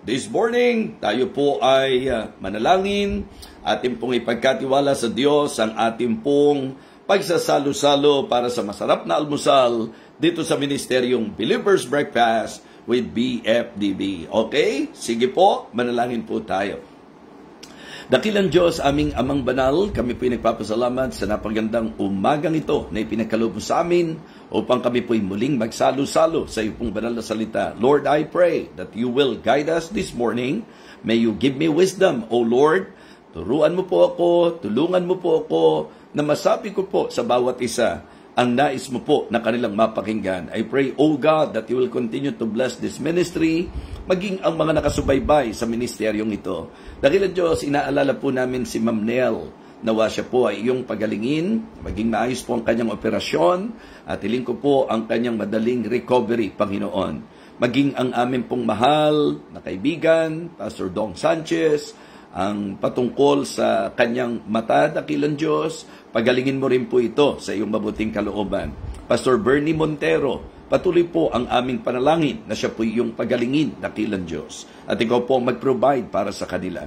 This morning, tayo po ay manalangin, ating pong ipagkatiwala sa Diyos ang ating pong pagsasalo-salo para sa masarap na almusal dito sa Ministeryong Believers Breakfast with BFDB. Okay? Sige po, manalangin po tayo. Dakilang Diyos, aming Amang Banal, kami po'y nagpapasalamat sa napagandang umagang ito na ipinagkaloob mo sa amin upang kami po'y muling magsalo-salo sa iyong banal na salita. Lord, I pray that you will guide us this morning. May you give me wisdom, O Lord. Turuan mo po ako, tulungan mo po ako na masabi ko po sa bawat isa ang nais mo po na kanilang mapakinggan. I pray, O God, that you will continue to bless this ministry, maging ang mga nakasubaybay sa ministeryong ito. Dakilang Diyos, inaalala po namin si Ma'am Nell, nawa siya po ay iyong pagalingin, maging maayos po ang kanyang operasyon, at hiling ko po ang kanyang madaling recovery, Panginoon. Maging ang amin pong mahal na kaibigan, Pastor Dong Sanchez, ang patungkol sa kanyang mata, dakilang Diyos, pagalingin mo rin po ito sa iyong mabuting kalooban. Pastor Bernie Montero, patuloy po ang aming panalangin na siya po iyong pagalingin, dakilang Diyos. At ikaw po mag-provide para sa kanila.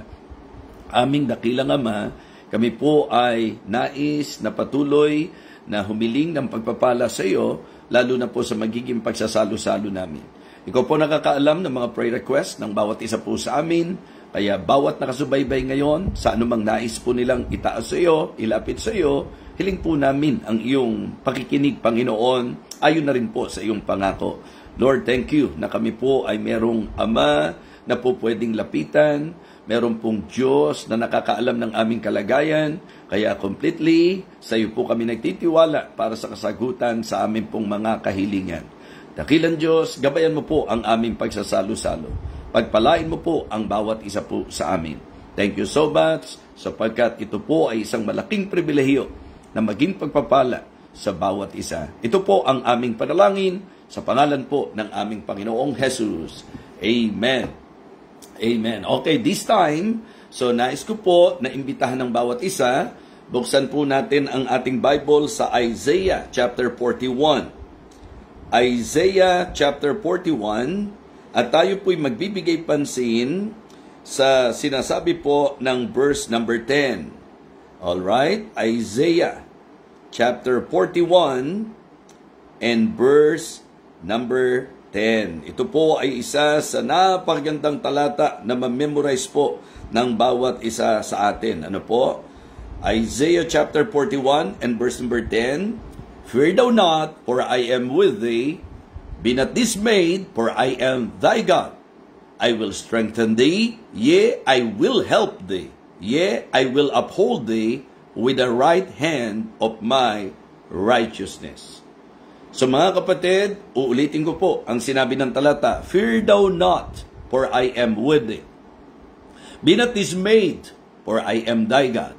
Aming dakilang Ama, kami po ay nais na patuloy na humiling ng pagpapala sa iyo, lalo na po sa magiging pagsasalo-salo namin. Ikaw po nakakaalam ng mga prayer request ng bawat isa po sa amin. Kaya bawat nakasubaybay ngayon, sa anumang nais po nilang itaas sa iyo, ilapit sa iyo, hiling po namin ang iyong pakikinig, Panginoon, ayon na rin po sa iyong pangako. Lord, thank you na kami po ay merong Ama na po pwedeng lapitan, meron pong Diyos na nakakaalam ng aming kalagayan, kaya completely sa iyo po kami nagtitiwala para sa kasagutan sa aming pong mga kahilingan. Dakilang Diyos, gabayan mo po ang aming pagsasalo-salo. Pagpalain mo po ang bawat isa po sa amin. Thank you so much sapagkat ito po ay isang malaking pribilehiyo na maging pagpapala sa bawat isa. Ito po ang aming panalangin sa pangalan po ng aming Panginoong Jesus. Amen. Amen. Okay, this time, so nais ko po na imbitahan ng bawat isa, buksan po natin ang ating Bible sa Isaiah chapter 41. Isaiah chapter 41. At tayo po'y magbibigay pansin sa sinasabi po ng verse number 10. Alright? Isaiah chapter 41 and verse number 10. Ito po ay isa sa napakagandang talata na ma-memorize po ng bawat isa sa atin. Ano po? Isaiah chapter 41 and verse number 10. Fear thou not, for I am with thee. Be not dismayed, for I am thy God. I will strengthen thee, yea, I will help thee. Yea, I will uphold thee with the right hand of my righteousness. So mga kapatid, uulitin ko po ang sinabi ng talata. Fear thou not, for I am with thee. Be not dismayed, for I am thy God.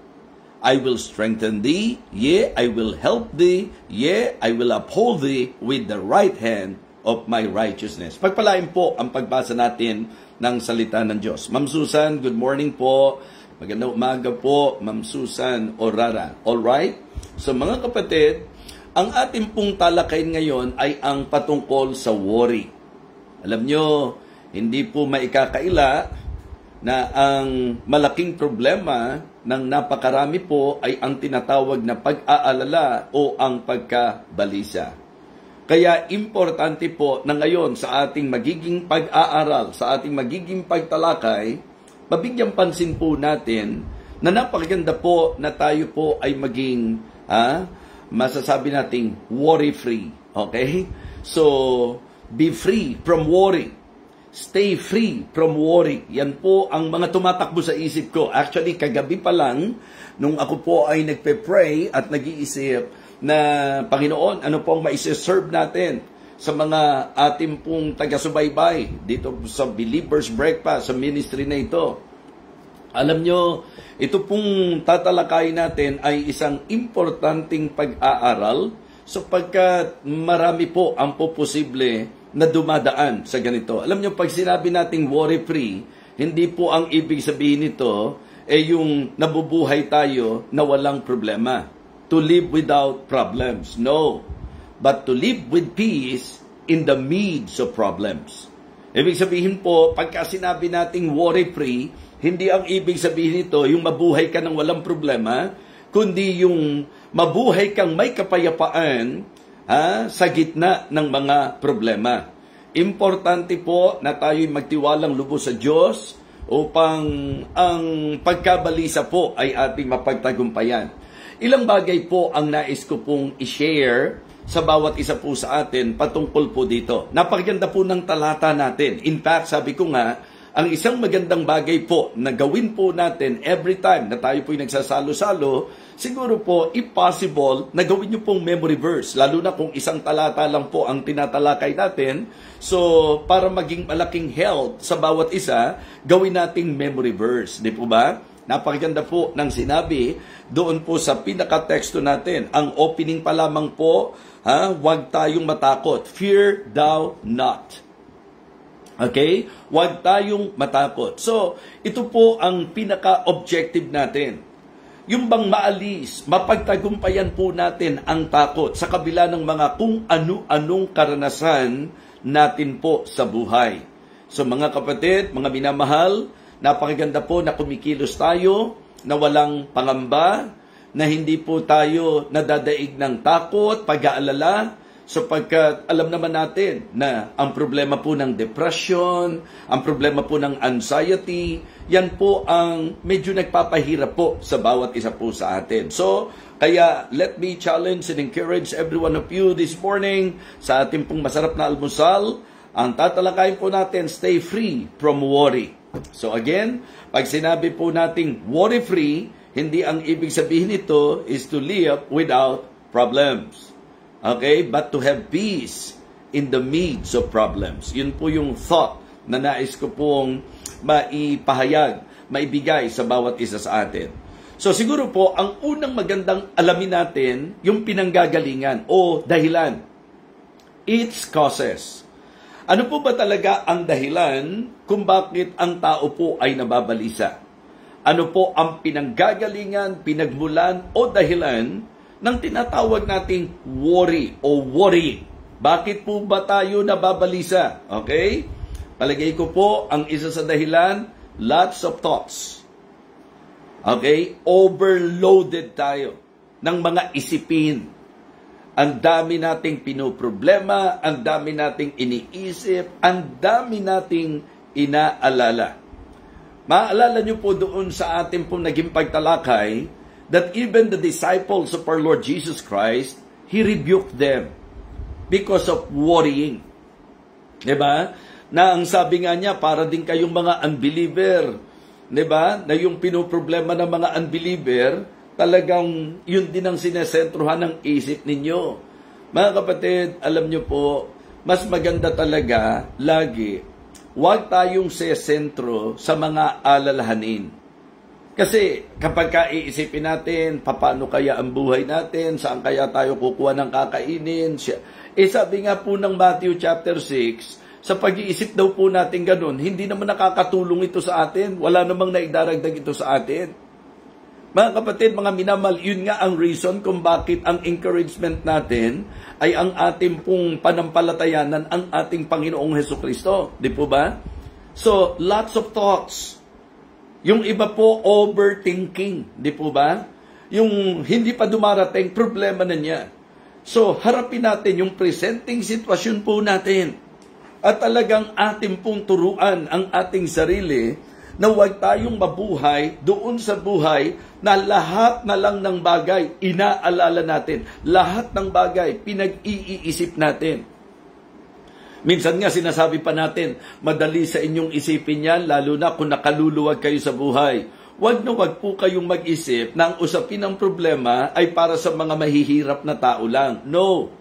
I will strengthen thee, yea, I will help thee, yea, I will uphold thee with the right hand of my righteousness. Pagpalain po ang pagbasa natin ng salita ng Diyos. Ma'am Susan, good morning po. Magandang umaga po, Ma'am Susan Orara. Alright? So mga kapatid, ang ating pong talakayin ngayon ay ang patungkol sa worry. Alam nyo, hindi po maikakaila na ang malaking problema ng napakarami po ay ang tinatawag na pag-aalala o ang pagkabalisa. Kaya importante po na ngayon sa ating magiging pag-aaral, sa ating magiging pagtalakay, mabigyang pansin po natin na napakaganda po na tayo po ay maging, masasabi nating worry-free. Okay? So, be free from worry. Stay free from worry. Yan po ang mga tumatakbo sa isip ko. Actually, kagabi pa lang, nung ako po ay nagpe-pray at nag-iisip, na Panginoon, ano pong maiseserve natin sa mga ating pong taga-subaybay dito sa Believers Breakfast, sa ministry na ito. Alam nyo, ito pong tatalakayin natin ay isang importanteng pag-aaral sapagkat marami po ang posible na dumadaan sa ganito. Alam nyo, pag sinabi nating worry-free, hindi po ang ibig sabihin nito yung nabubuhay tayo na walang problema. To live without problems. No. But to live with peace in the midst of problems. Ibig sabihin po, pagka sinabi nating worry-free, hindi ang ibig sabihin nito yung mabuhay ka ng walang problema, kundi yung mabuhay kang may kapayapaan sa gitna ng mga problema. Importante po na tayo'y magtiwalang lubos sa Diyos upang ang pagkabalisa po ay ating mapagtagumpayan. Ilang bagay po ang nais ko pong i-share sa bawat isa po sa atin patungkol po dito. Napakaganda po ng talata natin. In fact, sabi ko nga, ang isang magandang bagay po na gawin po natin every time na tayo po'y nagsasalo-salo, siguro po, if possible, na gawin nyo pong memory verse. Lalo na kung isang talata lang po ang tinatalakay natin. So, para maging malaking help sa bawat isa, gawin nating memory verse. Di po ba? Napakaganda po ng sinabi doon po sa pinaka-teksto natin. Ang opening pa lamang po, huwag tayong matakot. Fear thou not. Okay? Huwag tayong matakot. So, ito po ang pinaka-objective natin. Yung bang maalis, mapagtagumpayan po natin ang takot sa kabila ng mga kung ano-anong karanasan natin po sa buhay. So mga kapatid, mga minamahal, napakaganda po na kumikilos tayo, na walang pangamba, na hindi po tayo nadadaig ng takot, pag-aalala, sapagkat alam naman natin na ang problema po ng depression, ang problema po ng anxiety, yan po ang medyo nagpapahirap po sa bawat isa po sa atin. So, kaya let me challenge and encourage every one of you this morning sa ating pong masarap na almusal. Ang tatalakayin po natin, stay free from worry. So again, pag sinabi po nating worry-free, hindi ang ibig sabihin nito is to live without problems. Okay? But to have peace in the midst of problems. Yun po yung thought na nais ko pong maipahayag, maibigay sa bawat isa sa atin. So siguro po, ang unang magandang alamin natin, yung pinanggagalingan o dahilan. Its causes. Ano po ba talaga ang dahilan kung bakit ang tao po ay nababalisa? Ano po ang pinanggagalingan, pinagmulan o dahilan ng tinatawag nating worry o worry? Bakit po ba tayo nababalisa? Okay? Palagay ko po, ang isa sa dahilan, lots of thoughts. Okay? Overloaded tayo ng mga isipin. Ang dami nating pinoproblema, ang dami nating iniisip, ang dami nating inaalala. Maalala niyo po doon sa ating pong naging pagtalakay that even the disciples of our Lord Jesus Christ, He rebuked them because of worrying. Diba? Na ang sabi nga niya, para din kayong mga unbeliever. Diba? Na yung pinoproblema ng mga unbeliever, talagang yun din ang sinesentruhan ng isip ninyo. Mga kapatid, alam nyo po, mas maganda talaga lagi, huwag tayong sesentro sa mga alalahanin. Kasi kapag iisipin natin, paano kaya ang buhay natin, saan kaya tayo kukuha ng kakainin, sabi nga po ng Matthew chapter 6, sa pag-iisip daw po natin ganun, hindi naman nakakatulong ito sa atin, wala namang naidaragdag ito sa atin. Mga kapatid, mga minamahal, yun nga ang reason kung bakit ang encouragement natin ay ang ating pong panampalatayanan, ang ating Panginoong Hesukristo. Di po ba? So, lots of thoughts. Yung iba po, overthinking. Di po ba? Yung hindi pa dumarating, problema na niya. So, harapin natin yung presenting sitwasyon po natin. At talagang ating pong turuan ang ating sarili na huwag tayong mabuhay doon sa buhay na lahat na lang ng bagay inaalala natin. Lahat ng bagay pinag-iisip natin. Minsan nga sinasabi pa natin, madali sa inyong isipin yan, lalo na kung nakaluluwag kayo sa buhay. Huwag na huwag po kayong mag-isip na ang usapin ng problema ay para sa mga mahihirap na tao lang. No.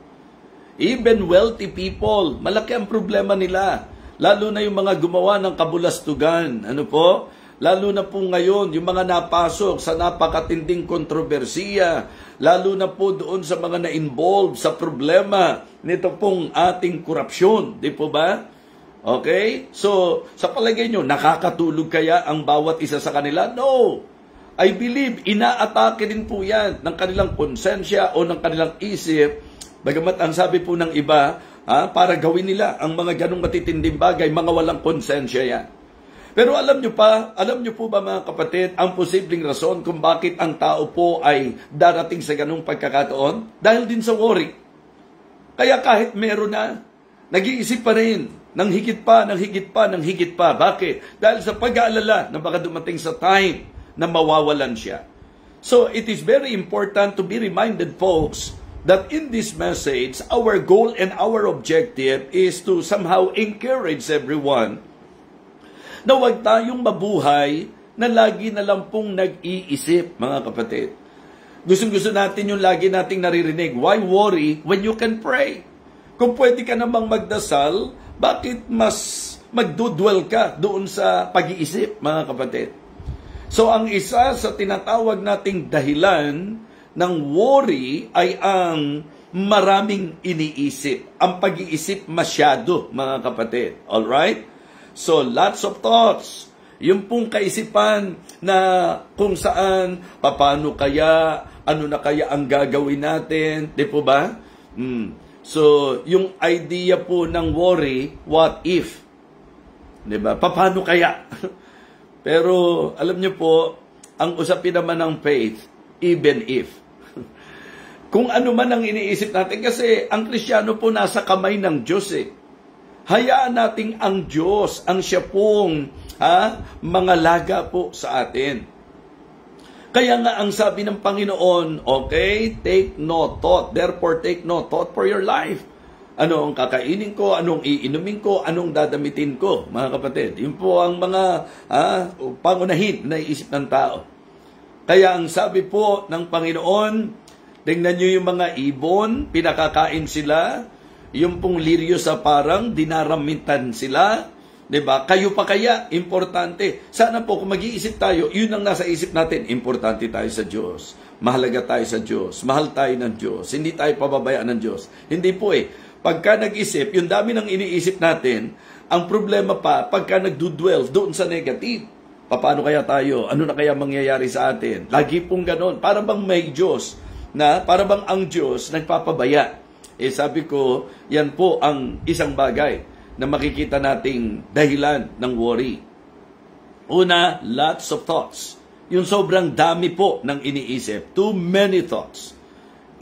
Even wealthy people, malaki ang problema nila. Lalo na yung mga gumawa ng kabulastugan. Ano po? Lalo na po ngayon, yung mga napasok sa napakatinding kontrobersiya. Lalo na po doon sa mga na-involve sa problema nito pong ating korupsyon. Di po ba? Okay? So, sa palagay nyo, nakakatulog kaya ang bawat isa sa kanila? No! I believe, inaatake din po yan ng kanilang konsensya o ng kanilang isip. Bagamat ang sabi po ng iba, para gawin nila ang mga ganong matitinding bagay, mga walang konsensya yan. Pero alam nyo po ba mga kapatid, ang posibleng rason kung bakit ang tao po ay darating sa ganong pagkakataon? Dahil din sa worry. Kaya kahit meron na, nag-iisip pa rin ng higit pa, ng higit pa, ng higit pa. Bakit? Dahil sa pag-aalala na baka dumating sa time na mawawalan siya. So it is very important to be reminded, folks, that in this message, our goal and our objective is to somehow encourage everyone na huwag tayong mabuhay na lagi na lang pong nag-iisip, mga kapatid. Gusto natin yung lagi nating naririnig. Why worry when you can pray? Kung pwede ka namang magdasal, bakit mas magdudwell ka doon sa pag-iisip, mga kapatid? So ang isa sa tinatawag nating dahilan ng worry ay ang maraming iniisip. Ang pag-iisip masyado, mga kapatid. Alright? So, lots of thoughts. Yung pong kaisipan na kung saan, paano kaya, ano na kaya ang gagawin natin, di po ba? So, yung idea po ng worry, what if? Di ba? Paano kaya? Pero, alam niyo po, ang usapin naman ng faith, even if. Kung ano man ang iniisip natin, kasi ang Kristiyano po nasa kamay ng Diyos eh. Hayaan nating ang Diyos, ang siya pong mangalaga po sa atin. Kaya nga ang sabi ng Panginoon, okay, take no thought. Therefore, take no thought for your life. Ano ang kakainin ko, anong iinumin ko, anong dadamitin ko, mga kapatid. Yun po ang mga pangunahin na iisip ng tao. Kaya ang sabi po ng Panginoon, tingnan nyo yung mga ibon, pinakakain sila. Yung pong liryo sa parang dinaramitan sila, 'di ba? Kayo pa kaya importante. Sana po kung mag-iisip tayo, 'yun ang nasa isip natin, importante tayo sa Diyos. Mahalaga tayo sa Diyos. Mahal tayo ng Diyos. Hindi tayo pababayaan ng Diyos. Hindi po eh. Pagka nag-isip, yung dami ng iniisip natin, ang problema pa pagka nagdudwell doon sa negative. Paano kaya tayo? Ano na kaya mangyayari sa atin? Lagi pong ganon. Para bang may Diyos para bang ang Diyos nagpapabaya? Sabi ko, yan po ang isang bagay na makikita nating dahilan ng worry. Una, lots of thoughts. Yung sobrang dami po ng iniisip. Too many thoughts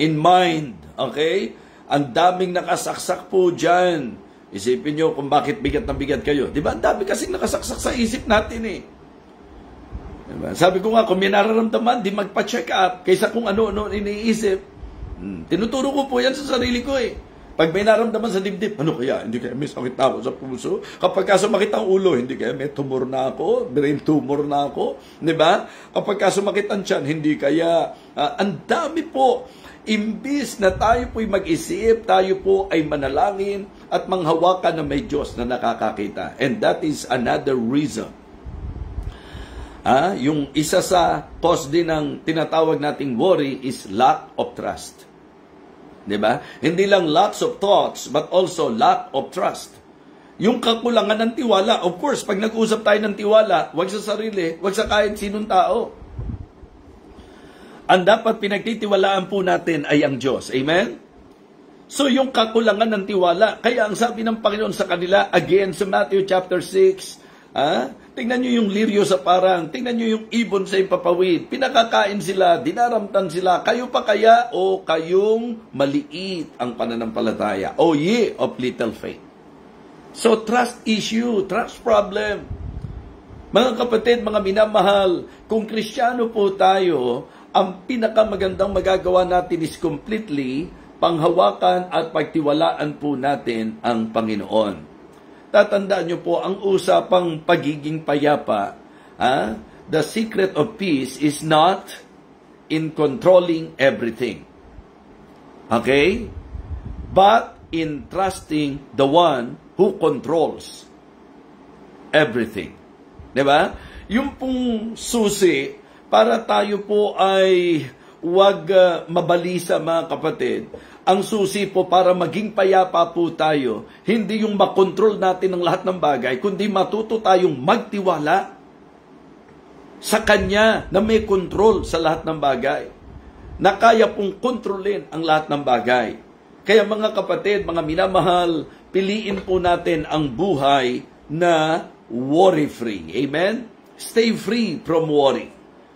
in mind. Okay? Ang daming nakasaksak po dyan. Isipin nyo kung bakit bigat na bigat kayo. Diba? Ang dami kasing nakasaksak sa isip natin eh. Diba? Sabi ko nga, kung may nararamdaman, di magpa-check up kaysa kung ano-ano iniisip. Tinuturo ko po yan sa sarili ko eh. Pag may naramdaman sa dibdib, ano kaya? Hindi kaya may sakit na ako sa puso? Kapag sumakit ang ulo, hindi kaya may tumor na ako? Brain tumor na ako? Diba? Kapag sumakit ang tiyan, hindi kaya... ang dami po. Imbis na tayo po'y mag-isip, tayo po ay manalangin at manghawakan na may Diyos na nakakakita. And that is another reason. Yung isa sa cause din ng tinatawag nating worry is lack of trust. Diba? Hindi lang lots of thoughts, but also lack of trust. Yung kakulangan ng tiwala, of course, pag nag-usap tayo ng tiwala, wag sa sarili, wag sa kahit sinong tao. Ang dapat pinagtitiwalaan po natin ay ang Diyos. Amen? So yung kakulangan ng tiwala, kaya ang sabi ng Panginoon sa kanila, again sa Matthew chapter 6, tingnan nyo yung liryo sa parang, tingnan nyo yung ibon sa impapawid, pinakakain sila, dinaramtan sila, kayo pa kaya o kayong maliit ang pananampalataya? O ye of little faith. So trust issue, trust problem. Mga kapatid, mga minamahal, kung Kristiyano po tayo, ang pinakamagandang magagawa natin is completely panghawakan at pagtiwalaan po natin ang Panginoon. Tatandaan nyo po, ang usapang pagiging payapa, the secret of peace is not in controlling everything. Okay? But in trusting the one who controls everything. Diba? Yung pong susi, para tayo po ay huwag mabalisa, mga kapatid. Ang susi po para maging payapa po tayo, hindi yung makontrol natin ang lahat ng bagay, kundi matuto tayong magtiwala sa Kanya na may kontrol sa lahat ng bagay, na kaya pong kontrolin ang lahat ng bagay. Kaya mga kapatid, mga minamahal, piliin po natin ang buhay na worry-free. Amen? Stay free from worry.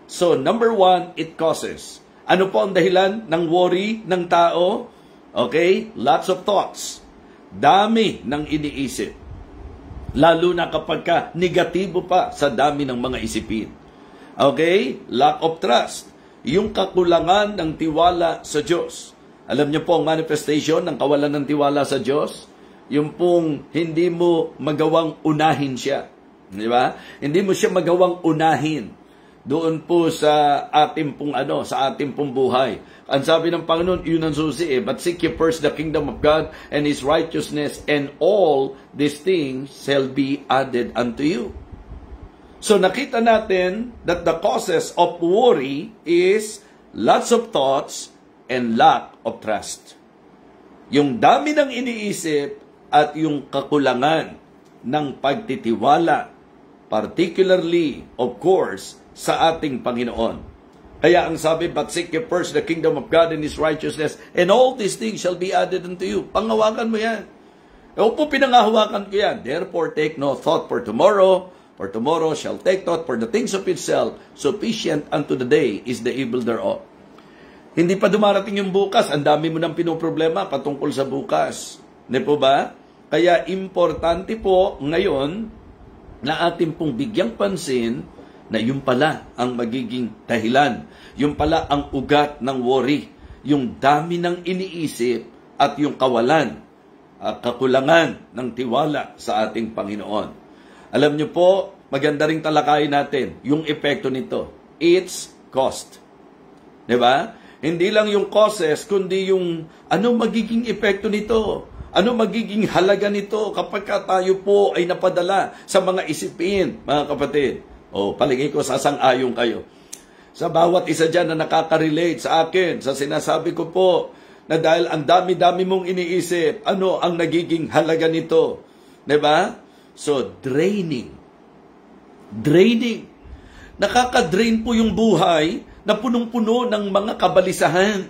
So, number 1, it causes. Ano po ang dahilan ng worry ng tao? Okay? Lots of thoughts. Dami ng iniisip. Lalo na kapag ka negatibo pa sa dami ng mga isipin. Okay? Lack of trust. Yung kakulangan ng tiwala sa Diyos. Alam niyo po ang manifestation ng kawalan ng tiwala sa Diyos? Yung pong hindi mo magawang unahin siya. Di ba? Hindi mo siya magawang unahin. Doon po sa ating pong sa ating pong buhay. Ang sabi ng Panginoon, yun ang susi But seek ye first the kingdom of God and His righteousness, and all these things shall be added unto you. So nakita natin that the causes of worry is lots of thoughts and lack of trust. Yung dami ng iniisip at yung kakulangan ng pagtitiwala, particularly, of course, sa ating Panginoon. Kaya ang sabi, but seek ye first the kingdom of God and His righteousness, and all these things shall be added unto you. Panghawakan mo yan. Opo, pinangahawakan ko yan. Therefore, take no thought for tomorrow shall take thought for the things of itself. Sufficient unto the day is the evil thereof. Hindi pa dumarating yung bukas, ang dami mo ng pinoproblema patungkol sa bukas. Hindi po ba? Kaya importante po ngayon na ating pong bigyang pansin na yun pala ang magiging dahilan. Yun pala ang ugat ng worry. Yung dami ng iniisip at yung kawalan at kakulangan ng tiwala sa ating Panginoon. Alam niyo po, maganda ring talakayin natin yung epekto nito. Its cost. Diba? Hindi lang yung causes, kundi yung ano magiging epekto nito. Ano magiging halaga nito kapag tayo po ay napadala sa mga isipin, mga kapatid. Palagay ko sasang-ayon kayo. Sa bawat isa dyan na nakaka-relate sa akin, sa sinasabi ko po, na dahil ang dami-dami mong iniisip, ano ang nagiging halaga nito? Diba? So, draining. Nakaka-drain po yung buhay na punong-puno ng mga kabalisahan.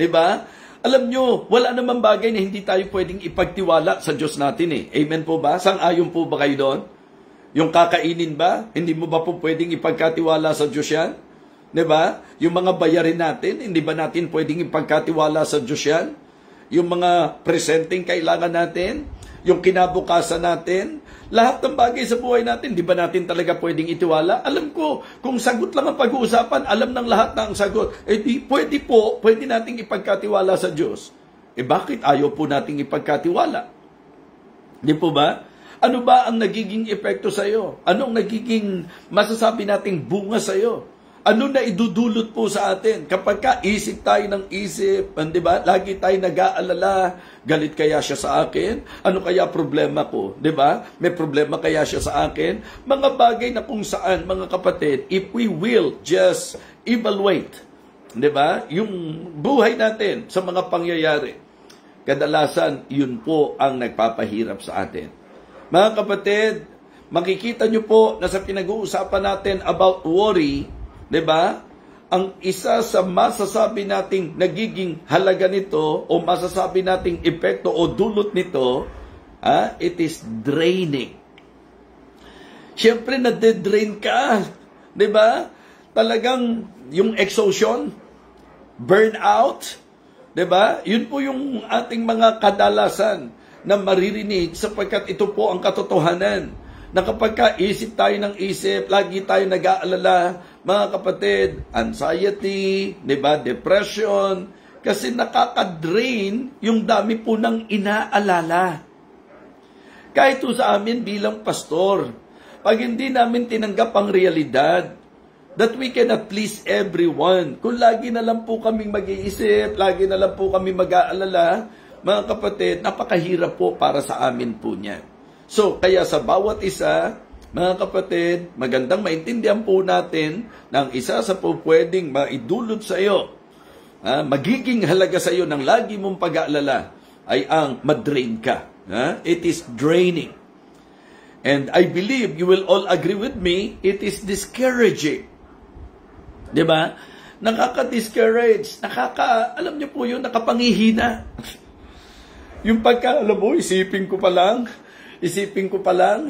Diba? Alam nyo, wala namang bagay na hindi tayo pwedeng ipagtiwala sa Diyos natin Amen po ba? Sang-ayon po ba kayo doon? Yung kakainin ba? Hindi mo ba po pwedeng ipagkatiwala sa Diyos yan? Diba? Yung mga bayarin natin, hindi ba natin pwedeng ipagkatiwala sa Diyos yan? Yung mga presenting kailangan natin, yung kinabukasan natin, lahat ng bagay sa buhay natin, di ba natin talaga pwedeng itiwala? Alam ko, kung sagot lang ang pag-uusapan, alam ng lahat na ang sagot. Pwede nating ipagkatiwala sa Diyos. Bakit ayaw po nating ipagkatiwala? Di po ba? Ano ba ang nagiging epekto sa iyo? Anong nagiging masasabi nating bunga sa iyo? Ano na idudulot po sa atin? Kapag ka isip tayo ng isip, di ba? Lagi tayo nag-aalala, galit kaya siya sa akin? Ano kaya problema ko? Di ba? May problema kaya siya sa akin? Mga bagay na kung saan, mga kapatid, if we will just evaluate, di ba? Yung buhay natin sa mga pangyayari, kadalasan, yun po ang nagpapahirap sa atin. Mga kapatid, makikita nyo po na sa pinag-uusapan natin about worry, diba? Ang isa sa masasabi nating nagiging halaga nito o masasabi nating epekto o dulot nito, it is draining. Siyempre, nade-drain ka. Diba? Talagang yung exhaustion, burnout, diba? Yun po yung ating mga kadalasan na maririnig sapagkat ito po ang katotohanan. Na kapag isip tayo ng isip, lagi tayo nag-aalala, mga kapatid, anxiety, diba, depression, kasi nakaka-drain yung dami po ng inaalala. Kahit sa amin bilang pastor, pag hindi namin tinanggap ang realidad, that we cannot please everyone. Kung lagi na lang po kaming mag-iisip, lagi na lang po kami mag-aalala, mga kapatid, napakahirap po para sa amin po niya. So, kaya sa bawat isa, mga kapatid, magandang maintindihan po natin na ang isa sa po pwedeng maidulot sa iyo, magiging halaga sa iyo ng lagi mong pag-aalala ay ang madrain ka. It is draining. And I believe you will all agree with me, it is discouraging. Diba? nakaka-discourage, alam niyo po yun, nakapangihina. Yung alam mo, isipin ko pa lang,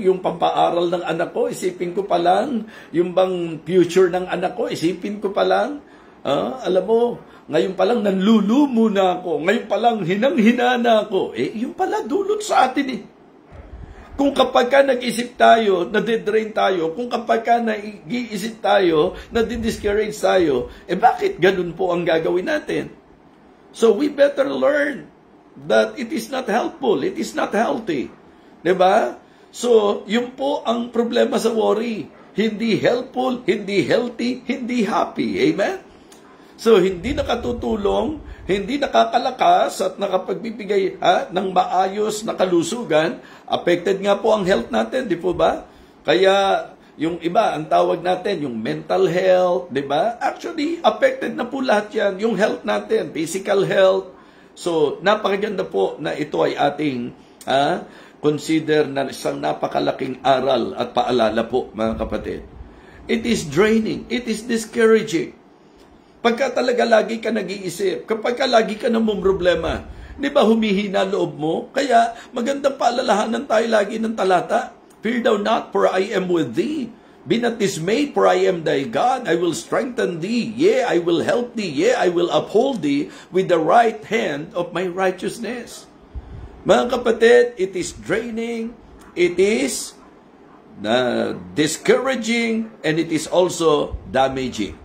yung pampaaral ng anak ko, isipin ko pa lang, yung bang future ng anak ko, isipin ko pa lang. Alam mo, ngayon pa lang nanlulumo na ako, ngayon pa lang hinang-hina na ako. Yung pala dulot sa atin eh. Kung kapag ka nag-isip tayo, nade-drain tayo, kung kapag ka nag-iisip tayo, nade-discourage tayo, bakit ganun po ang gagawin natin? So we better learn that it is not helpful, it is not healthy. Diba? So, yun po ang problema sa worry. Hindi helpful, hindi healthy, hindi happy. Amen? So, hindi nakatutulong, hindi nakakalakas at nakapagbibigay ng maayos na kalusugan. Affected nga po ang health natin, di po ba? Kaya, yung iba, ang tawag natin, yung mental health, di ba? Actually, affected na po lahat yan. Yung health natin, physical health. So, napakaganda po na ito ay ating consider na isang napakalaking aral at paalala po, mga kapatid. It is draining. It is discouraging. Pagka talaga lagi ka nag-iisip, kapag ka lagi ka namumroblema, di ba humihina loob mo? Kaya magandang paalalahanan tayo lagi ng talata. Fear thou not, for I am with thee. Be not dismayed, for I am thy God. I will strengthen thee. Yea, I will help thee. Yea, I will uphold thee with the right hand of my righteousness. Mga kapatid, it is draining, it is discouraging, and it is also damaging.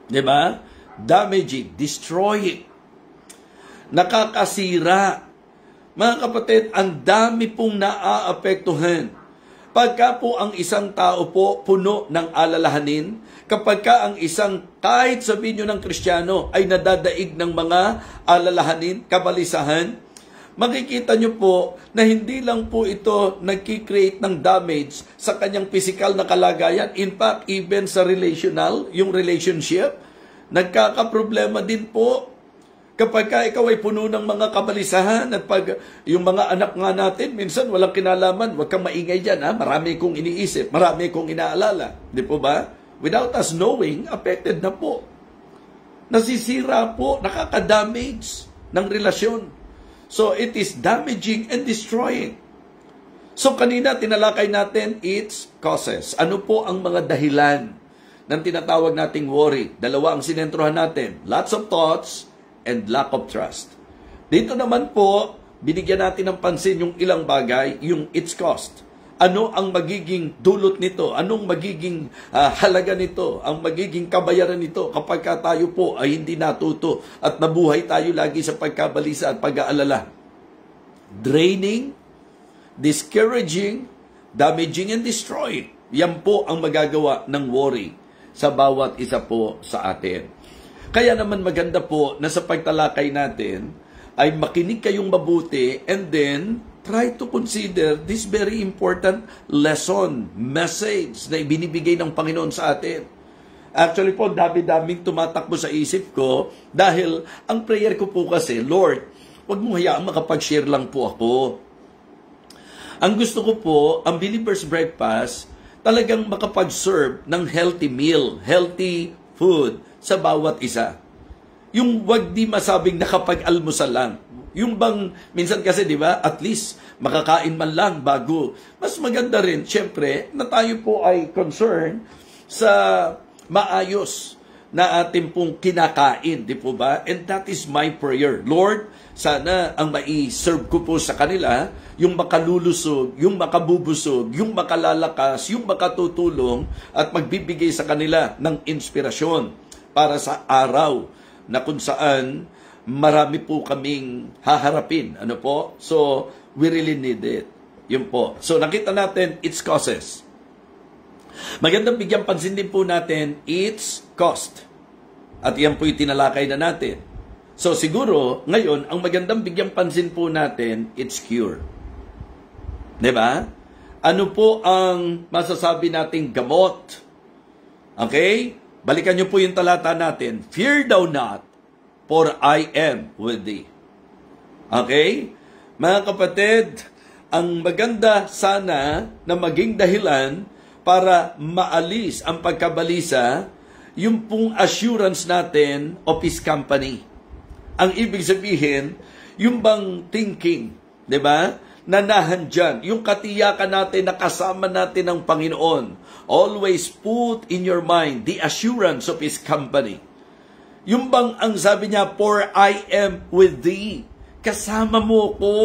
Diba? Damaging, destroying, nakakasira. Mga kapatid, ang dami pong naaapektuhan. Pagka po ang isang tao po puno ng alalahanin, kapag ka ang isang, kahit sabihin nyo ng Kristiyano, ay nadadaig ng mga alalahanin, kabalisahan, makikita nyo po na hindi lang po ito nagki-create ng damage sa kanyang physical na kalagayan. In fact, even sa relational, yung relationship, nagkakaproblema din po. Kapag ka ikaw ay puno ng mga kabalisahan at pag yung mga anak nga natin, minsan walang kinalaman, huwag kang maingay dyan, marami kong iniisip, marami kong inaalala. Di po ba? Without us knowing, affected na po. Nasisira po, nakaka-damage ng relasyon. So, it is damaging and destroying. So, kanina tinalakay natin its causes. Ano po ang mga dahilan ng tinatawag nating worry? Dalawa ang sinentrohan natin. Lots of thoughts and lack of trust. Dito naman po, binigyan natin ng pansin yung ilang bagay, yung its cost. Ano ang magiging dulot nito? Anong magiging halaga nito? Ang magiging kabayaran nito kapag tayo po ay hindi natuto at nabuhay tayo lagi sa pagkabalisa at pag-aalala? Draining, discouraging, damaging, and destroying. Yan po ang magagawa ng worry sa bawat isa po sa atin. Kaya naman maganda po na sa pagtalakay natin ay makinig kayong mabuti and then try to consider this very important lesson, message na ibinibigay ng Panginoon sa atin. Actually po, dami-daming tumatakbo sa isip ko dahil ang prayer ko po kasi, Lord, huwag mo hayaang makapag-share lang po ako. Ang gusto ko po, ang Believer's Breakfast, talagang makapag-serve ng healthy meal, healthy food sa bawat isa. Yung wag di masabing nakapag-almusal lang. Yung bang, minsan kasi, di ba, at least, makakain man lang bago. Mas maganda rin, syempre, na tayo po ay concerned sa maayos na ating pong kinakain, di po ba? And that is my prayer. Lord, sana ang mai-serve ko po sa kanila, yung makalulusog, yung makabubusog, yung makalalakas, yung makatutulong, at magbibigay sa kanila ng inspirasyon para sa araw na kung saan marami po kaming haharapin. Ano po? So, we really need it. Yun po. So, nakita natin its causes. Magandang bigyan pansin din po natin its cost. At yan po yung tinalakay na natin. So, siguro, ngayon, ang magandang bigyan pansin po natin, its cure. Diba? Ano po ang masasabi nating gamot? Okay? Balikan niyo po yung talata natin. Fear thou not, for I am with thee. Okay? Mga kapatid, ang maganda sana na maging dahilan para maalis ang pagkabalisa, yung pong assurance natin of His company. Ang ibig sabihin, yung bang thinking, di ba? Na nahandyan, yung katiyakan natin na kasama natin ng Panginoon. Always put in your mind the assurance of His company. Yung bang ang sabi niya, for I am with thee. Kasama mo ko.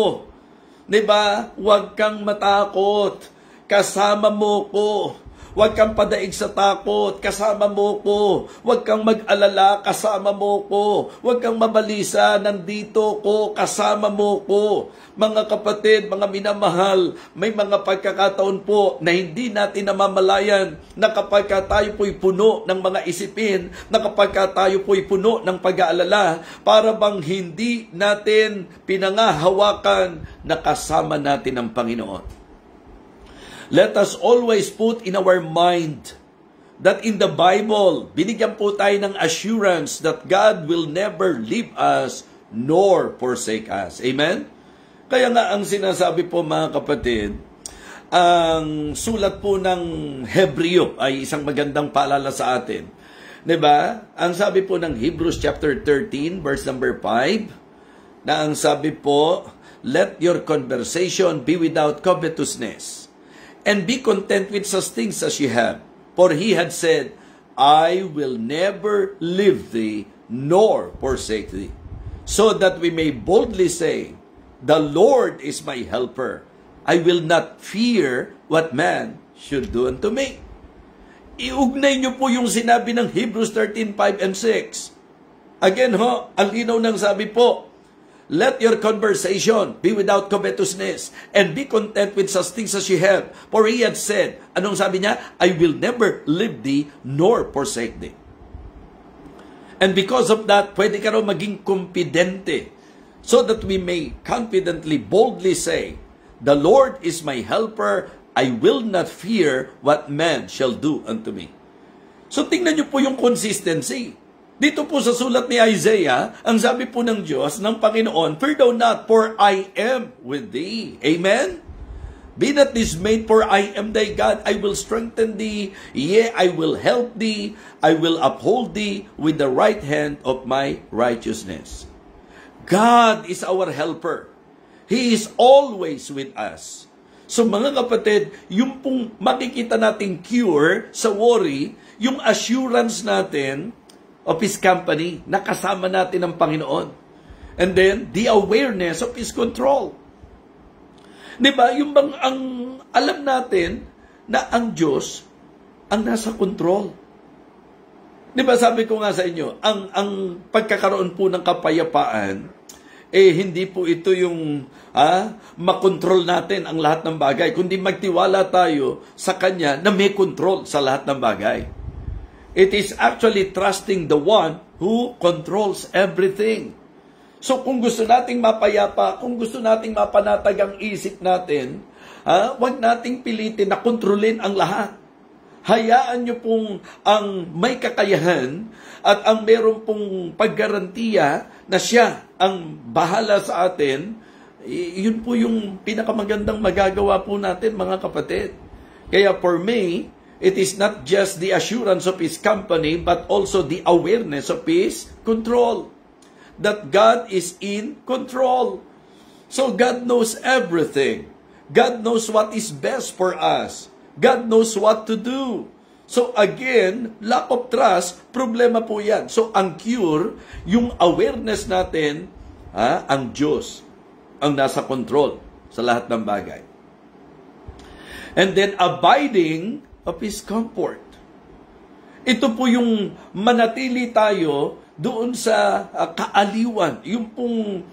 Di ba? Huwag kang matakot. Kasama mo ko. Huwag kang padaig sa takot, kasama mo ko. Huwag kang mag-alala, kasama mo ko. Huwag kang mabalisa, nandito ko, kasama mo ko. Mga kapatid, mga minamahal, may mga pagkakataon po na hindi natin namamalayan na kapag tayo po'y puno ng mga isipin, na kapag tayo po'y puno ng pag-aalala, para bang hindi natin pinangahawakan na kasama natin ang Panginoon. Let us always put in our mind that in the Bible, binigyan po tayo ng assurance that God will never leave us nor forsake us. Amen? Kaya nga ang sinasabi po mga kapatid, ang sulat po ng Hebreo ay isang magandang paalala sa atin. Diba? Ang sabi po ng Hebrews chapter 13 verse number 5, na ang sabi po, let your conversation be without covetousness. And be content with such things as ye have. For he had said, I will never leave thee, nor forsake thee. So that we may boldly say, the Lord is my helper. I will not fear what man should do unto me. Iugnay niyo po yung sinabi ng Hebrews 13:5 and 6. Again ang linaw ng sabi po, let your conversation be without covetousness, and be content with such things as you have. For he had said, anong sabi niya? I will never leave thee, nor forsake thee. And because of that, pwede ka raw maging kompidente, so that we may confidently, boldly say, the Lord is my helper, I will not fear what man shall do unto me. So tingnan niyo po yung consistency. Dito po sa sulat ni Isaiah, ang sabi po ng Diyos, ng Panginoon, fear thou not, for I am with thee. Amen? Be not dismayed, for I am thy God. I will strengthen thee. Yea, I will help thee. I will uphold thee with the right hand of my righteousness. God is our helper. He is always with us. So mga kapatid, yung pong makikita nating cure sa worry, yung assurance natin of His company, nakasama natin ang Panginoon. And then, the awareness of His control. Diba? Yung bang ang alam natin na ang Diyos ang nasa control. Diba sabi ko nga sa inyo, ang pagkakaroon po ng kapayapaan, hindi po ito yung makontrol natin ang lahat ng bagay, kundi magtiwala tayo sa Kanya na may control sa lahat ng bagay. It is actually trusting the one who controls everything. So kung gusto nating mapayapa, kung gusto nating mapanatag ang isip natin, huwag nating pilitin na kontrolin ang lahat. Hayaan nyo pong ang may kakayahan at ang meron pong paggarantiya na siya ang bahala sa atin, yun po yung pinakamagandang magagawa po natin mga kapatid. Kaya for me, it is not just the assurance of His company, but also the awareness of His control. That God is in control. So God knows everything. God knows what is best for us. God knows what to do. So again, lack of trust, problema po yan. So ang cure, yung awareness natin, ang Diyos ang nasa control sa lahat ng bagay. And then abiding of His comfort. Ito po yung manatili tayo doon sa kaaliwan. Yung pong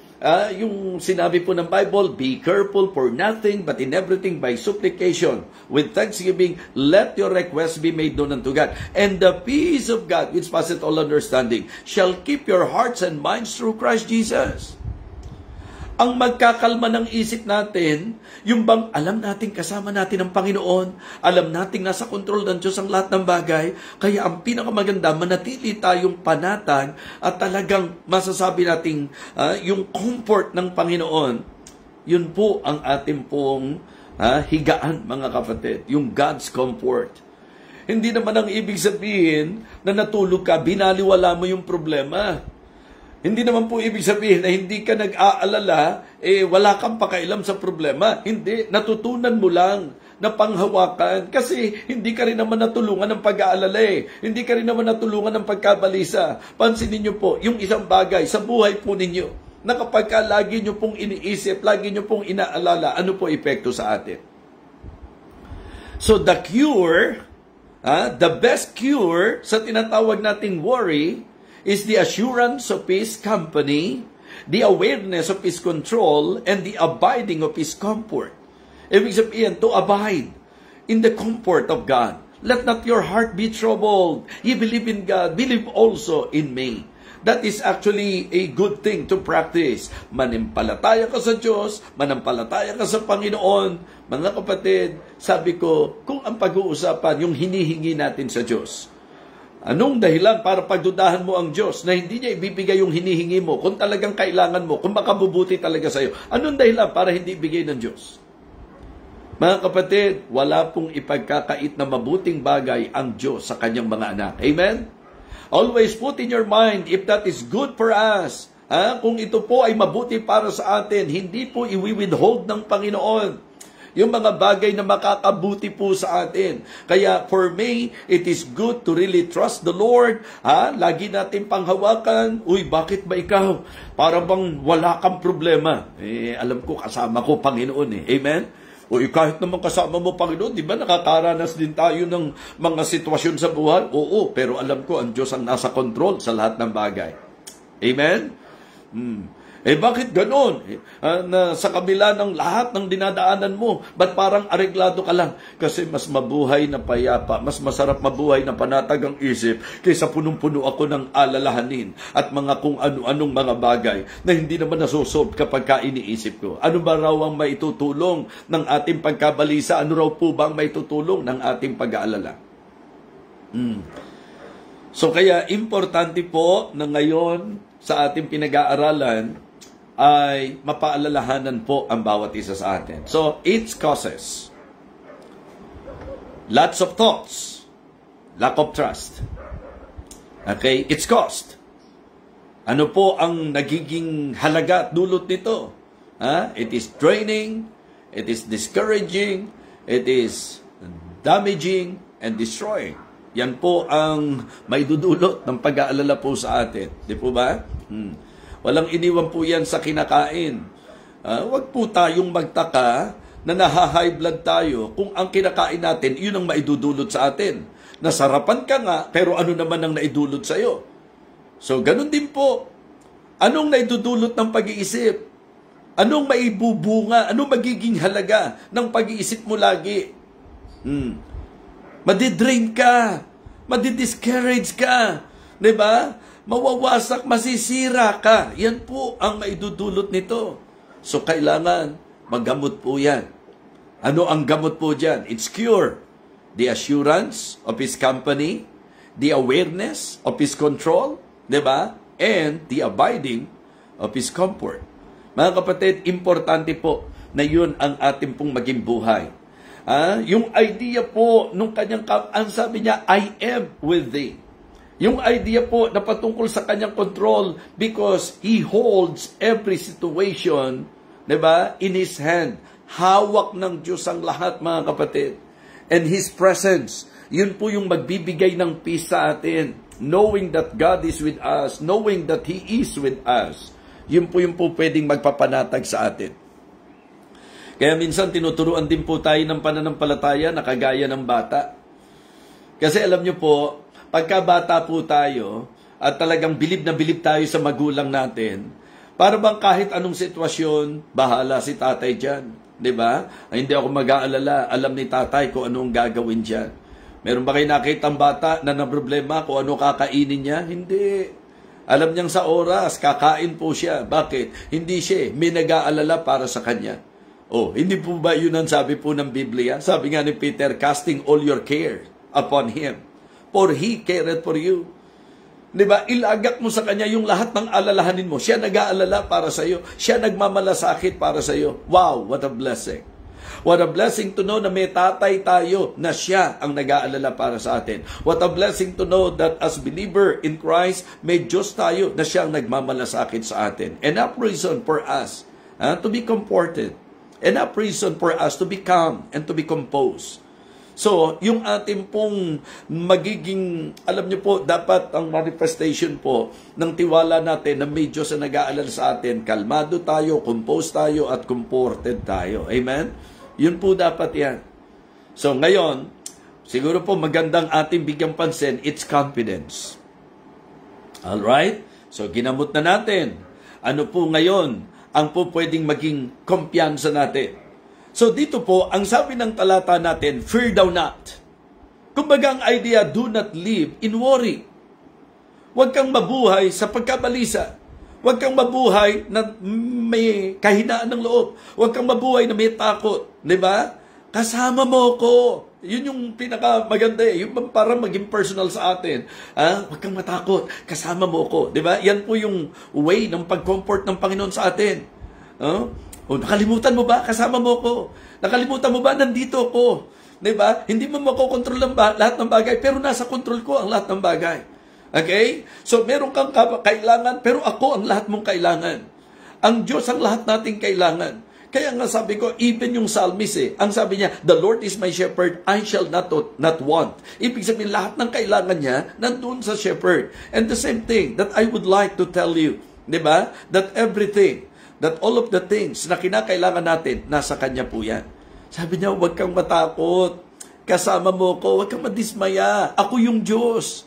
yung sinabi po ng Bible, be careful for nothing but in everything by supplication with thanksgiving let your requests be made known unto God, and the peace of God which passeth all understanding shall keep your hearts and minds through Christ Jesus. Ang magkakalma ng isip natin, yung bang alam natin kasama natin ang Panginoon, alam natin nasa kontrol ng Diyos ang lahat ng bagay, kaya ang pinakamaganda, manatili tayong panatag at talagang masasabi natin yung comfort ng Panginoon, yun po ang ating pong higaan mga kapatid, yung God's comfort. Hindi naman ang ibig sabihin na natulog ka, binaliwala mo yung problema. Hindi naman po ibig sabihin na hindi ka nag-aalala, wala kang pakailam sa problema. Hindi, natutunan mo lang na panghawakan kasi hindi ka rin naman natulungan ng pag-aalala Hindi ka rin naman natulungan ng pagkabalisa. Pansinin niyo po, yung isang bagay sa buhay po ninyo, na kapag lagi niyo pong iniisip, lagi niyo pong inaalala, ano po epekto sa atin? So the cure, the best cure sa tinatawag nating worry, is the assurance of His company, the awareness of His control, and the abiding of His comfort. Ibig sabihin, to abide in the comfort of God. Let not your heart be troubled. You believe in God, believe also in me. That is actually a good thing to practice. Manampalataya ka sa Diyos, manampalataya ka sa Panginoon. Mga kapatid, sabi ko, kung ang pag-uusapan, yung hinihingi natin sa Diyos, anong dahilan para pagdudahan mo ang Diyos na hindi niya ibibigay yung hinihingi mo kung talagang kailangan mo, kung makabubuti talaga sa'yo? Anong dahilan para hindi ibigay ng Diyos? Mga kapatid, wala pong ipagkakait na mabuting bagay ang Diyos sa kanyang mga anak. Amen? Always put in your mind if that is good for us. Kung ito po ay mabuti para sa atin, hindi po i-withhold ng Panginoon yung mga bagay na makakabuti po sa atin. Kaya for me, it is good to really trust the Lord. Lagi natin panghawakan, uy, bakit ba ikaw? Para bang wala kang problema? Alam ko, kasama ko Panginoon Amen? O kahit naman kasama mo Panginoon, di ba nakakaranas din tayo ng mga sitwasyon sa buhay? Oo, pero alam ko, ang Diyos ang nasa control sa lahat ng bagay. Amen? Bakit ganon? Na sa kabila ng lahat ng dinadaanan mo, ba't parang areglado ka lang? Kasi mas mabuhay na payapa, mas masarap mabuhay na panatag ang isip kaysa punong-puno ako ng alalahanin at mga kung ano-anong mga bagay na hindi naman nasusolve kapag iniisip ko. Ano ba raw ang maitutulong ng ating pagkabalisa? Ano raw po ba ang maitutulong ng ating pag-aalala? So kaya importante po na ngayon sa ating pinag-aaralan ay mapaalalahanan po ang bawat isa sa atin. So, its causes. Lots of thoughts. Lack of trust. Okay? Its cost. Ano po ang nagiging halaga at dulot nito? It is draining, it is discouraging, it is damaging, and destroying. Yan po ang may dudulot ng pag-aalala po sa atin. Di po ba? Walang iniwan po yan sa kinakain. Huwag po tayong magtaka na naha-high blood tayo kung ang kinakain natin, yun ang maidudulot sa atin. Nasarapan ka nga, pero ano naman ang naidulot sa'yo? So, ganun din po. Anong naidudulot ng pag-iisip? Anong maibubunga? Anong magiging halaga ng pag-iisip mo lagi? Madidrain ka. Madidiscourage ka. Diba? Mawawasak, masisira ka. Yan po ang maidudulot nito. So, kailangan maggamot po yan. Ano ang gamot po dyan? It's cure. The assurance of His company, the awareness of His control, diba? And the abiding of His comfort. Mga kapatid, importante po na yun ang ating pong maging buhay. Yung idea po, nung kanyang, ang sabi niya, I am with thee. Yung idea po na patungkol sa kanyang control because He holds every situation, diba, in His hand. Hawak ng Diyos ang lahat, mga kapatid. And His presence, yun po yung magbibigay ng peace sa atin. Knowing that God is with us, knowing that He is with us. Yun po yung po pwedeng magpapanatag sa atin. Kaya minsan tinuturuan din po tayo ng pananampalataya na kagaya ng bata. Kasi alam nyo po, pagka bata po tayo at talagang bilib na bilib tayo sa magulang natin, para bang kahit anong sitwasyon, bahala si tatay dyan. Diba? Hindi ako mag-aalala, alam ni tatay kung anong gagawin dyan. Meron ba kayo nakitang bata na problema kung ano kakainin niya? Hindi. Alam niyang sa oras, kakain po siya. Bakit? Hindi siya, may nag-aalala para sa kanya. Hindi po ba yun ang sabi po ng Biblia? Sabi nga ni Peter, casting all your care upon Him. For He cared for you. Diba? Ilagak mo sa Kanya yung lahat ng alalahanin mo. Siya nag-aalala para sa iyo. Siya nagmamalasakit para sa iyo. Wow, what a blessing. What a blessing to know na may tatay tayo na siya ang nag-aalala para sa atin. What a blessing to know that as believer in Christ, may Diyos tayo na siya ang nagmamalasakit sa atin. Enough reason for us to be comforted. Enough reason for us to be calm and to be composed. So, yung ating pong magiging, alam niyo po, dapat ang manifestation po ng tiwala natin na may Diyos na nag-aalala sa atin, kalmado tayo, composed tayo, at comforted tayo. Amen? Yun po dapat yan. So, ngayon, siguro po magandang ating bigyang pansin, it's confidence. Alright? So, ginamot na natin. Ano po ngayon ang po pwedeng maging kumpiyansa natin? So dito po, ang sabi ng talata natin, fear thou not. Kumbaga ang idea, do not live in worry. Huwag kang mabuhay sa pagkabalisa. Huwag kang mabuhay na may kahinaan ng loob. Huwag kang mabuhay na may takot. Diba? Kasama mo ko. Yun yung pinakamaganda eh. Yung para maging personal sa atin. Huwag kang matakot. Kasama mo ko. Diba? Yan po yung way ng pag-comfort ng Panginoon sa atin. O, nakalimutan mo ba? Kasama mo ko. Nakalimutan mo ba? Nandito ko. Diba? Hindi mo makokontrol ng lahat ng bagay, pero nasa kontrol ko ang lahat ng bagay. Okay? So, meron kang kailangan, pero ako ang lahat mong kailangan. Ang Diyos ang lahat nating kailangan. Kaya nga sabi ko, even yung psalmist ang sabi niya, the Lord is my shepherd, I shall not want. Ibig sabihin, lahat ng kailangan niya, nandun sa shepherd. And the same thing that I would like to tell you, diba? That everything, that all of the things na kinakailangan natin, nasa Kanya po yan. Sabi niya, huwag kang matakot. Kasama mo ko. Huwag kang madismaya. Ako yung Diyos.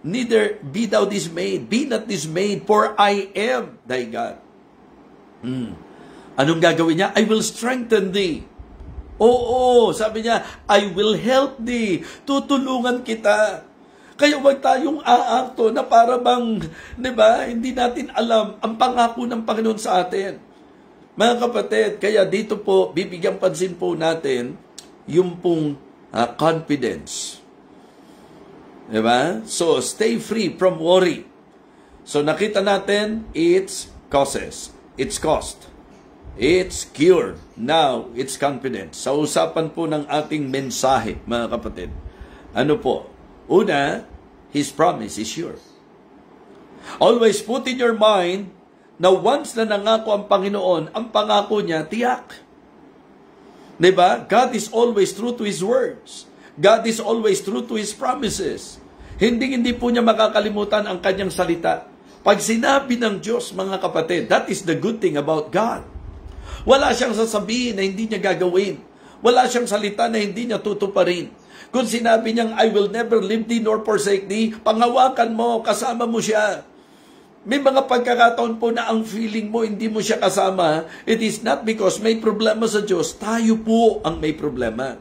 Neither be thou dismayed. Be not dismayed, for I am thy God. Anong gagawin niya? I will strengthen thee. Oo, sabi niya, I will help thee. Tutulungan kita. Kaya huwag tayong aakto na para bang, di ba, hindi natin alam ang pangako ng Panginoon sa atin. Mga kapatid, kaya dito po, bibigyan pansin po natin yung pong confidence. Di ba? So, stay free from worry. So, nakita natin, it's causes. It's cost. It's cure. Now, it's confidence. Sa usapan po ng ating mensahe, mga kapatid, ano po? Una, His promise is sure. Always put in your mind na once na nangako ang Panginoon, ang pangako niya, tiyak. Diba? God is always true to His words. God is always true to His promises. Hindi po niya makakalimutan ang kanyang salita. Pag sinabi ng Diyos, mga kapatid, that is the good thing about God. Wala siyang sasabihin na hindi niya gagawin. Wala siyang salita na hindi niya tutuparin. Kung sinabi niyang, I will never leave thee nor forsake thee, panghawakan mo, kasama mo siya. May mga pagkakataon po na ang feeling mo, hindi mo siya kasama. It is not because may problema sa Diyos. Tayo po ang may problema.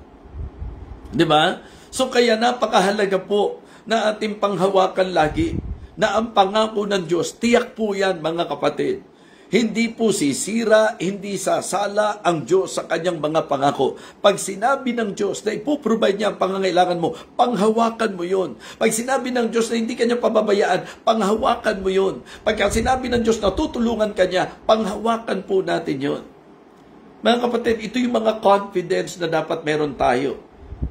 Diba? So kaya napakahalaga po na ating panghawakan lagi na ang pangako ng Diyos, tiyak po yan mga kapatid. Hindi po sisira, hindi sasala ang Diyos sa kanyang mga pangako. Pag sinabi ng Diyos na ipoprovide niya ang pangangailangan mo, panghawakan mo yun. Pag sinabi ng Diyos na hindi kanya pababayaan, panghawakan mo yun. Pag sinabi ng Diyos na tutulungan kanya, panghawakan po natin yun. Mga kapatid, ito yung mga confidence na dapat meron tayo.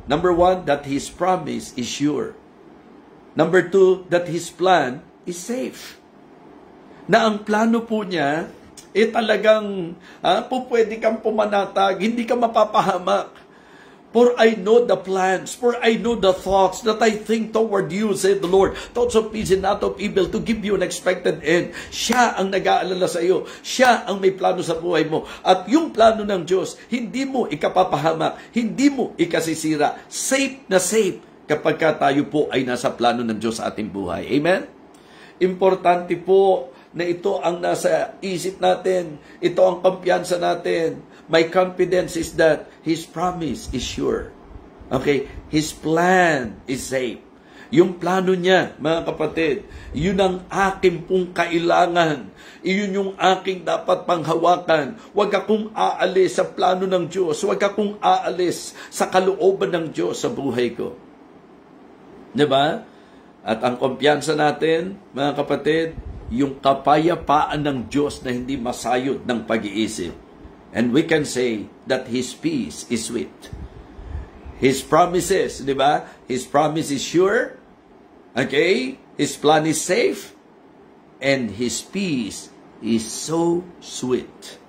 Number 1, that His promise is sure. Number 2, that His plan is safe. Na ang plano po niya, talagang po pwede kang pumanatag, hindi ka mapapahamak. For I know the plans, for I know the thoughts that I think toward you, said the Lord. Thoughts of peace and not of evil, to give you an expected end. Siya ang nag-aalala sa iyo. Siya ang may plano sa buhay mo. At yung plano ng Diyos, hindi mo ikapapahamak, hindi mo ikasisira. Safe na safe kapag tayo po ay nasa plano ng Diyos sa ating buhay. Amen? Importante po na ito ang nasa isip natin. Ito ang kumpiyansa natin. My confidence is that His promise is sure. Okay? His plan is safe. Yung plano niya, mga kapatid, yun ang aking pong kailangan. Iyon yung aking dapat panghawakan. Huwag akong aalis sa plano ng Diyos. Huwag akong aalis sa kalooban ng Diyos sa buhay ko. Diba? At ang kumpiyansa natin, mga kapatid, yung kapayapaan ng Diyos na hindi masayod ng pag-iisip. And we can say that His peace is sweet. His promises, di ba? His promise is sure. Okay? His plan is safe. And His peace is so sweet.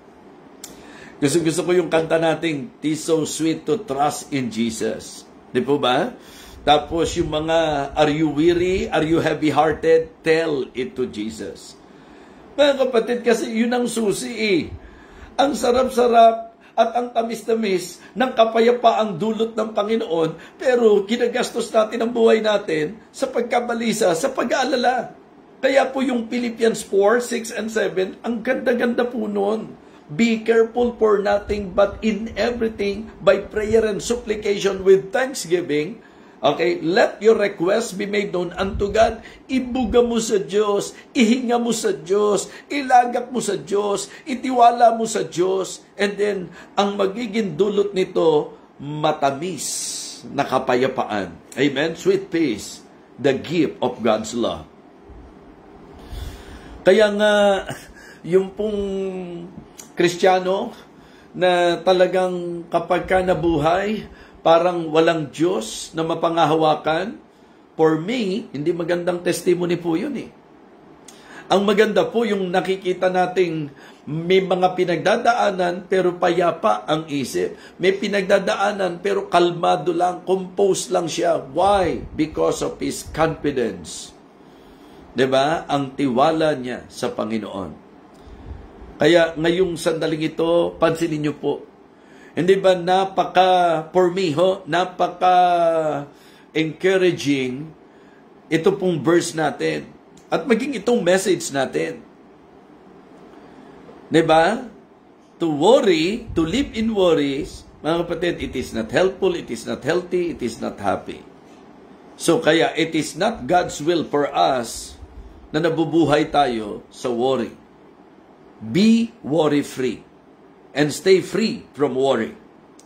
Gusto ko yung kanta nating, "'Tis so sweet to trust in Jesus." Di po ba? Tapos yung mga, "Are you weary? Are you heavy-hearted? Tell it to Jesus." Mga kapatid, kasi yun ang susi eh. Ang sarap-sarap at ang tamis-tamis ng kapayapaang dulot ng Panginoon, pero ginagastos natin ang buhay natin sa pagkabalisa, sa pag-aalala. Kaya po yung Philippians 4, 6, and 7, ang ganda-ganda po nun. "Be careful for nothing, but in everything, by prayer and supplication with thanksgiving, okay, let your requests be made known unto God." Ibuga mo sa Diyos, ihinga mo sa Diyos, ilagak mo sa Diyos, itiwala mo sa Diyos, and then, ang magiging dulot nito, matamis na kapayapaan. Amen? Sweet peace, the gift of God's love. Kaya nga, yung pong Kristiyano na talagang kapag ka nabuhay, parang walang Diyos na mapangahawakan, for me, hindi magandang testimony po yun eh. Ang maganda po yung nakikita nating may mga pinagdadaanan pero payapa ang isip. May pinagdadaanan pero kalmado lang, composed lang siya. Why? Because of his confidence. 'Di ba? Ang tiwala niya sa Panginoon. Kaya ngayong sandaling ito, pansinin niyo po. Hindi ba for me, napaka encouraging ito pong verse natin at maging itong message natin. 'Di ba? To worry, to live in worries, mga kapatid, it is not helpful, it is not healthy, it is not happy. So kaya it is not God's will for us na nabubuhay tayo sa worry. Be worry-free and stay free from worry.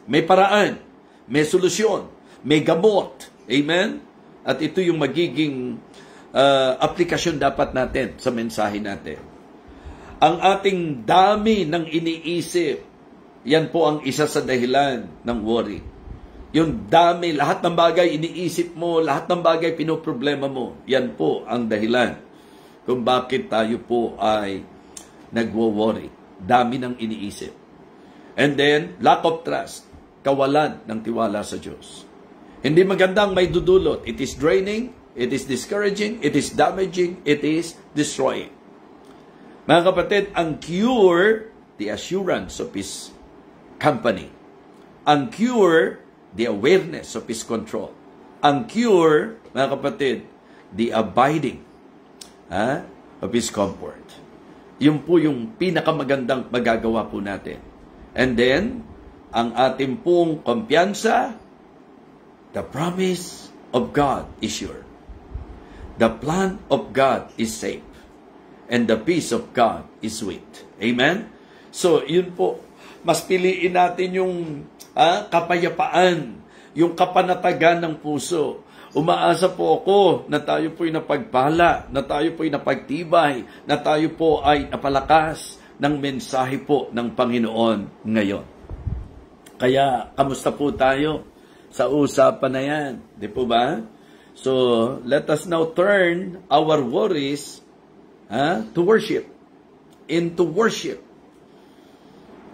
May paraan, may solusyon, may gamot. Amen? At ito yung magiging aplikasyon dapat natin sa mensahe natin. Ang ating dami ng iniisip, yan po ang isa sa dahilan ng worry. Yung dami, lahat ng bagay iniisip mo, lahat ng bagay pinoproblema mo, yan po ang dahilan kung bakit tayo po ay nagwo-worry. Dami ng iniisip. And then, lack of trust. Kawalan ng tiwala sa Diyos. Hindi magandang may dudulot. It is draining, it is discouraging, it is damaging, it is destroying. Mga kapatid, ang cure, the assurance of His company. Ang cure, the awareness of His control. Ang cure, mga kapatid, the abiding of His comfort. Yun po yung pinakamagandang magagawa po natin. And then, ang ating pong kumpiyansa, the promise of God is sure. The plan of God is safe. And the peace of God is sweet. Amen? So, yun po. Mas piliin natin yung kapayapaan, yung kapanatagan ng puso. Umaasa po ako na tayo po'y napagpala, na tayo po'y napagtibay, na tayo po ay napalakas ng mensahe po ng Panginoon ngayon. Kaya, kamusta po tayo sa usapan na yan? Di po ba? So, let us now turn our worries to worship. Into worship.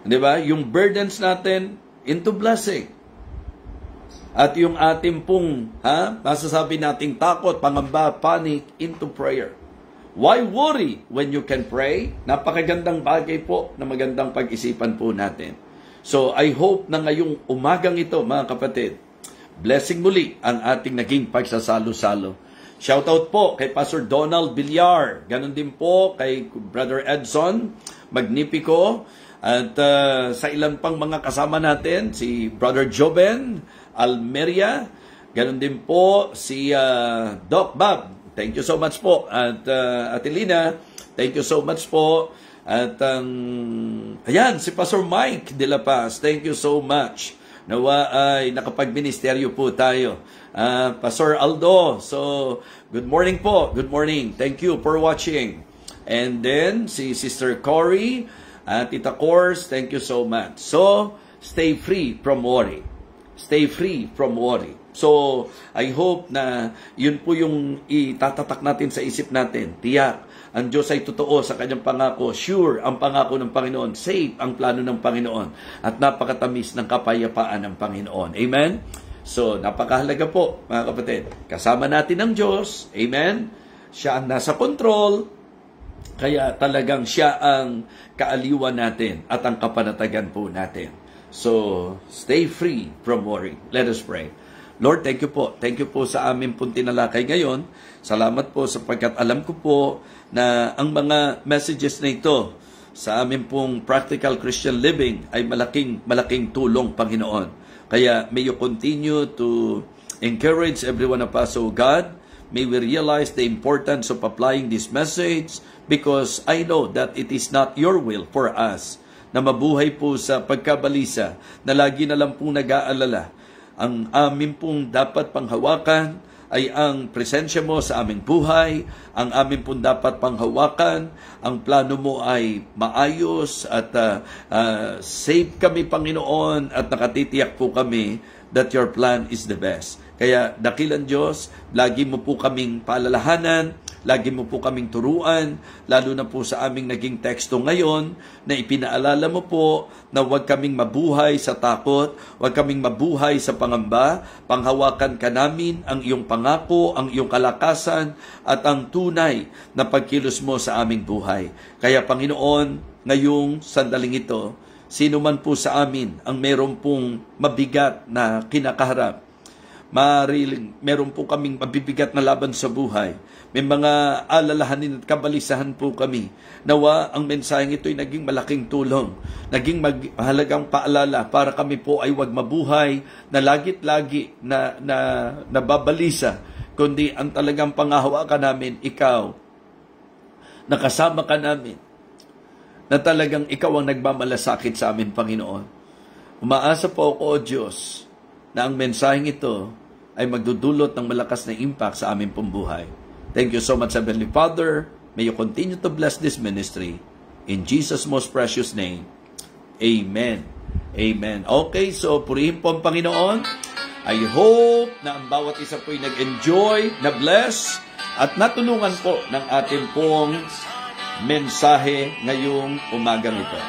Di ba? Yung burdens natin into blessing. At yung ating pong, masasabi nating takot, pangamba, panic, into prayer. Why worry when you can pray? Napakagandang bagay po na magandang pag-isipan po natin. So, I hope na ngayong umagang ito, mga kapatid, blessing muli ang ating naging pagsasalo-salo. Shoutout po kay Pastor Donald Villar. Ganon din po kay Brother Edson Magnifico. At sa ilan pang mga kasama natin, si Brother Joben Almeria. Ganon din po si Doc Bob. Thank you so much po. At Atelina, thank you so much po. At ayan, si Pastor Mike de la Paz. Thank you so much. Nawa ay nakapag-ministeryo po tayo. Pastor Aldo, so good morning po. Good morning. Thank you for watching. And then si Sister Cory, Tita Cors, thank you so much. So, stay free from worry. Stay free from worry. So, I hope na yun po yung itatatak natin sa isip natin. Tiyak, ang Diyos ay totoo sa kanyang pangako. Sure, ang pangako ng Panginoon. Safe ang plano ng Panginoon. At napakatamis ng kapayapaan ng Panginoon. Amen? So, napakahalaga po, mga kapatid. Kasama natin ang Diyos. Amen? Siya ang nasa control. Kaya talagang siya ang kaaliwan natin at ang kapanatagan po natin. So, stay free from worry. Let us pray. Lord, thank you po. Thank you po sa aming pong tinalakay ngayon. Salamat po sapagkat alam ko po na ang mga messages na ito sa aming pong practical Christian living ay malaking tulong, Panginoon. Kaya may you continue to encourage every one of us, O God. May we realize the importance of applying this message because I know that it is not your will for us na mabuhay po sa pagkabalisa na lagi na lang pong nag-aalala. Ang amin pong dapat panghawakan ay ang presensya mo sa aming buhay, ang amin pong dapat panghawakan, ang plano mo ay maayos at safe kami, Panginoon, at nakatitiyak po kami that your plan is the best. Kaya dakilan Diyos, lagi mo po kaming paalalahanan, lagi mo po kaming turuan, lalo na po sa aming naging teksto ngayon, na ipinaalala mo po na huwag kaming mabuhay sa takot, huwag kaming mabuhay sa pangamba, panghawakan ka namin ang iyong pangako, ang iyong kalakasan, at ang tunay na pagkilos mo sa aming buhay. Kaya Panginoon, ngayong sandaling ito, sino man po sa amin ang meron pong mabigat na kinakaharap, meron po kaming mabibigat na laban sa buhay. May mga alalahanin at kabalisahan po kami. Nawa ang mensaheng ito ay naging malaking tulong. Naging mahalagang paalala para kami po ay wag mabuhay na lagit-lagi na nababalisa. Kundi ang talagang pangahawakan namin, ikaw. Nakasama ka namin. Na talagang ikaw ang nagmamalasakit sa amin, Panginoon. Umaasa po ako, O Diyos, na ang mensaheng ito ay magdudulot ng malakas na impact sa aming pong buhay. Thank you so much, Heavenly Father. May you continue to bless this ministry. In Jesus' most precious name. Amen. Amen. Okay, so purihin po ang Panginoon. I hope na ang bawat isa po'y nag-enjoy, na-bless, at natulungan po ng ating pong mensahe ngayong umagang ito.